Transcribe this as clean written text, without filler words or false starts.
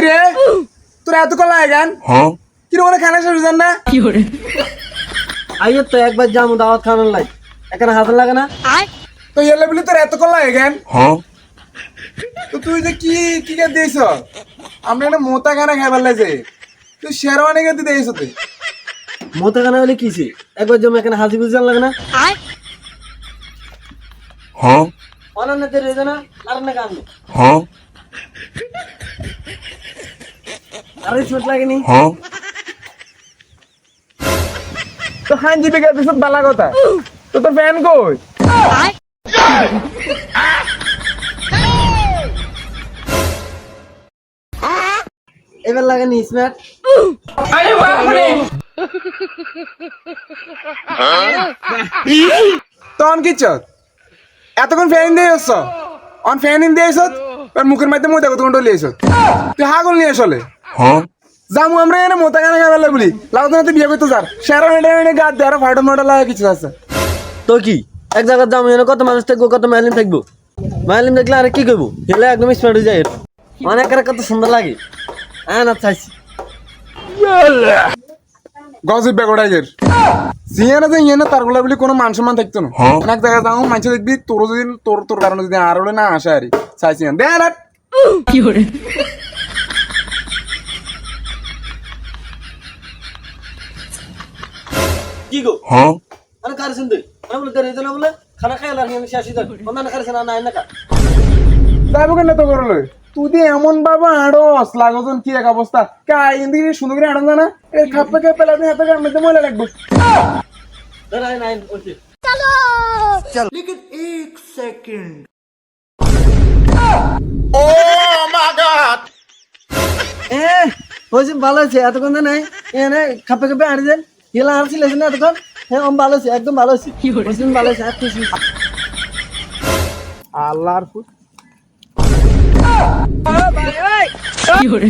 রে তোর এত কলা গান কি রে খানা শেষ জান না কি করে আইও তো একবার যাবো দাওয়াত খাওয়ানোর লাই এখানে হাতে লাগে না তো এলে বলি তোর এত কলা গান তো তুই যে কি কি কে দিয়েছ আমরা একটা মোতা গানা খাইবার লাগছে তুই শেরওয়ানি কে দিয়েছ তুই মোতা গানা হলে কিছে একবার জমি এখানে হাসি খুশি লাগে না অনন্যতে রয়েছে না আর না গান আরে ছোট লাগেনি তো হান জিপে কে দিছ বালা কথা তো তোর ফ্যান কই এবার লাগেনি স্মার্ট আরে বাপ রে তখন কি চত এতক্ষণ ফ্যান দিয়েছ অন ফ্যান ইন দিয়েছ আর মুখের মধ্যে মোটা কত ঘন্টা লিয়েছ তুই হাগল নিয়ে আসলে যামু আমরা এনে মোটা গানা খাইবার বলি লাগতো না তুই বিয়ে করতে যার শেরো হেঁটে গাছ দিয়ে আরো ফাটো মোটা লাগে কিছু আছে তো কি এক জায়গায় যাবো এনে কত মানুষ থাকবো কত মাইলিম থাকবো মাইলিম দেখলে আর কি করবো হেলে একদম স্মার্ট হয়ে যায় অনেক কত সুন্দর লাগে হ্যাঁ না চাইছি গজব বেগড়াইয়ের জিয়ানা যে ইয়ে না তার গুলা বলি কোনো মান সম্মান থাকতো না অনেক জায়গায় যাও মানুষ দেখবি তোর যদি তোর কারণে যদি আর হলে না আসে আর চাইছি দে রাট কি করে কি গো আরে কার শুনতে আরে বলে দেরি না বলে খানা খাই লাগি আমি শেষই যাবো অন্য কার না না না যাবো কেন তো করলো তুই দিয়ে এমন বাবা আড়স লাগজন কি এক অবস্থা কাই ইন্দিকে সুন্দর করে আড়ন না এই খাপে কে পেলা দিয়ে হাতে মধ্যে ময়লা লাগবে নাই নাই ওকে चलो চল लेकिन 1 সেকেন্ড ও মাই গড হয়েছে ভালো আছে এতক্ষণ নাই এনে খাপে খাপে আড়ি দেন হেলা আর ছিল না এতক্ষণ হ্যাঁ ভালো আছে একদম ভালো আছে ভালো আছে আর খুশি আল্লাহর ফুট কি করে